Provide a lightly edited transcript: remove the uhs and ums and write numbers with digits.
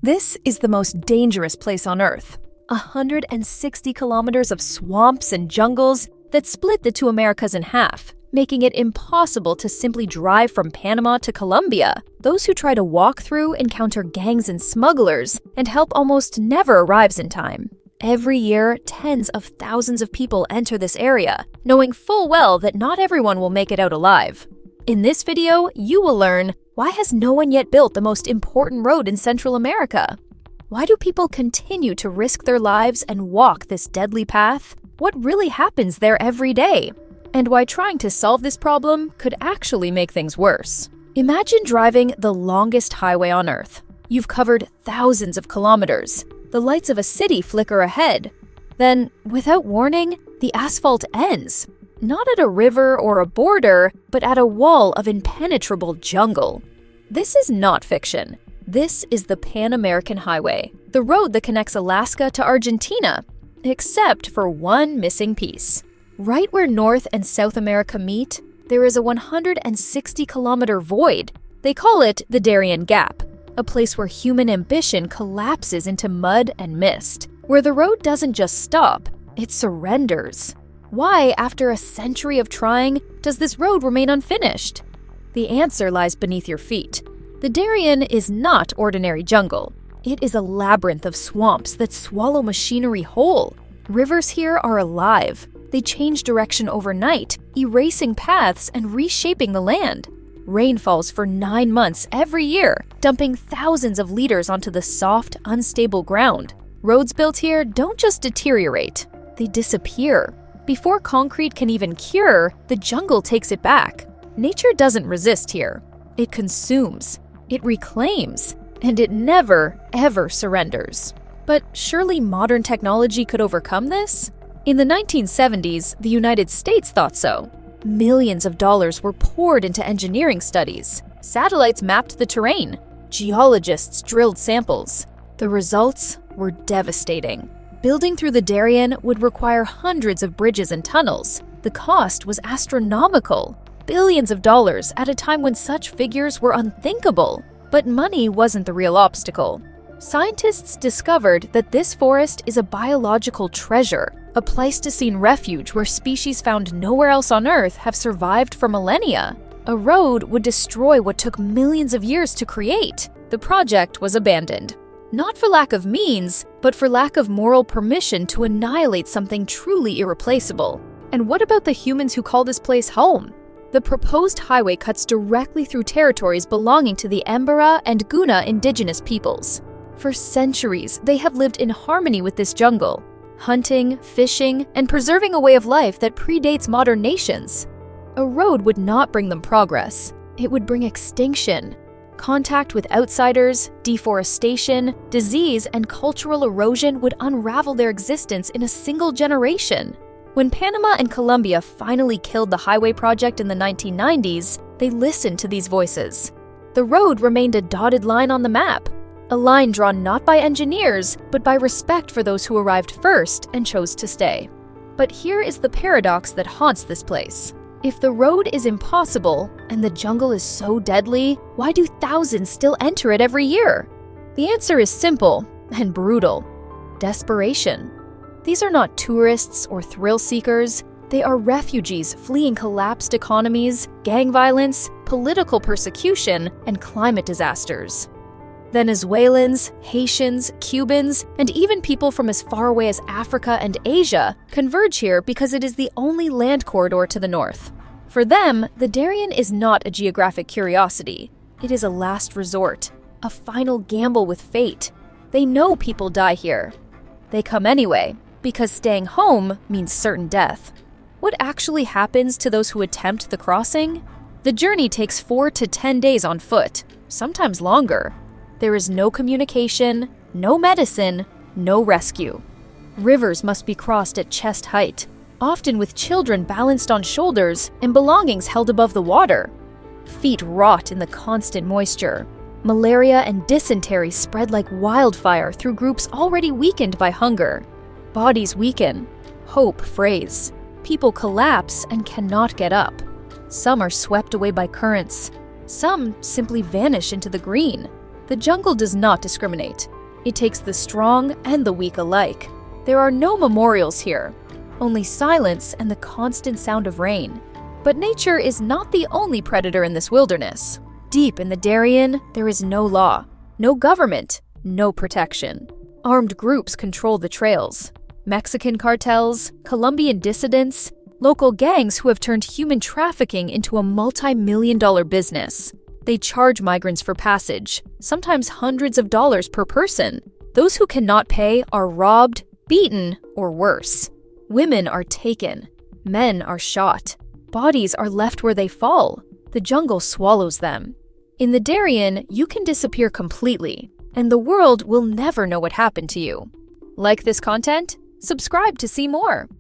This is the most dangerous place on Earth. 160 kilometers of swamps and jungles that split the two Americas in half, making it impossible to simply drive from Panama to Colombia. Those who try to walk through encounter gangs and smugglers, and help almost never arrives in time. Every year, tens of thousands of people enter this area, knowing full well that not everyone will make it out alive. In this video, you will learn, why has no one yet built the most important road in Central America? Why do people continue to risk their lives and walk this deadly path? What really happens there every day? And why trying to solve this problem could actually make things worse. Imagine driving the longest highway on Earth. You've covered thousands of kilometers. The lights of a city flicker ahead. Then, without warning, the asphalt ends. Not at a river or a border, but at a wall of impenetrable jungle. This is not fiction. This is the Pan-American Highway, the road that connects Alaska to Argentina, except for one missing piece. Right where North and South America meet, there is a 160-kilometer void. They call it the Darién Gap, a place where human ambition collapses into mud and mist, where the road doesn't just stop, it surrenders. Why, after a century of trying, does this road remain unfinished? The answer lies beneath your feet. The Darién is not ordinary jungle. It is a labyrinth of swamps that swallow machinery whole. Rivers here are alive. They change direction overnight, erasing paths and reshaping the land. Rain falls for 9 months every year, dumping thousands of liters onto the soft, unstable ground. Roads built here don't just deteriorate, they disappear. Before concrete can even cure, the jungle takes it back. Nature doesn't resist here. It consumes, it reclaims, and it never, ever surrenders. But surely modern technology could overcome this? In the 1970s, the United States thought so. Millions of dollars were poured into engineering studies. Satellites mapped the terrain. Geologists drilled samples. The results were devastating. Building through the Darién would require hundreds of bridges and tunnels. The cost was astronomical. Billions of dollars at a time when such figures were unthinkable. But money wasn't the real obstacle. Scientists discovered that this forest is a biological treasure, a Pleistocene refuge where species found nowhere else on Earth have survived for millennia. A road would destroy what took millions of years to create. The project was abandoned. Not for lack of means, but for lack of moral permission to annihilate something truly irreplaceable. And what about the humans who call this place home? The proposed highway cuts directly through territories belonging to the Embera and Guna indigenous peoples. For centuries, they have lived in harmony with this jungle, hunting, fishing, and preserving a way of life that predates modern nations. A road would not bring them progress. It would bring extinction. Contact with outsiders, deforestation, disease, and cultural erosion would unravel their existence in a single generation. When Panama and Colombia finally killed the highway project in the 1990s, they listened to these voices. The road remained a dotted line on the map, a line drawn not by engineers, but by respect for those who arrived first and chose to stay. But here is the paradox that haunts this place. If the road is impossible, and the jungle is so deadly, why do thousands still enter it every year? The answer is simple and brutal: desperation. These are not tourists or thrill seekers. They are refugees fleeing collapsed economies, gang violence, political persecution, and climate disasters. Venezuelans, Haitians, Cubans, and even people from as far away as Africa and Asia converge here because it is the only land corridor to the north. For them, the Darién is not a geographic curiosity. It is a last resort, a final gamble with fate. They know people die here. They come anyway, because staying home means certain death. What actually happens to those who attempt the crossing? The journey takes 4 to 10 days on foot, sometimes longer. There is no communication, no medicine, no rescue. Rivers must be crossed at chest height, often with children balanced on shoulders and belongings held above the water. Feet rot in the constant moisture. Malaria and dysentery spread like wildfire through groups already weakened by hunger. Bodies weaken, hope frays. People collapse and cannot get up. Some are swept away by currents. Some simply vanish into the green. The jungle does not discriminate. It takes the strong and the weak alike. There are no memorials here, only silence and the constant sound of rain. But nature is not the only predator in this wilderness. Deep in the Darién, there is no law, no government, no protection. Armed groups control the trails. Mexican cartels, Colombian dissidents, local gangs who have turned human trafficking into a multi-million-dollar business. They charge migrants for passage, sometimes hundreds of dollars per person. Those who cannot pay are robbed, beaten, or worse. Women are taken. Men are shot. Bodies are left where they fall. The jungle swallows them. In the Darién, you can disappear completely, and the world will never know what happened to you. Like this content? Subscribe to see more.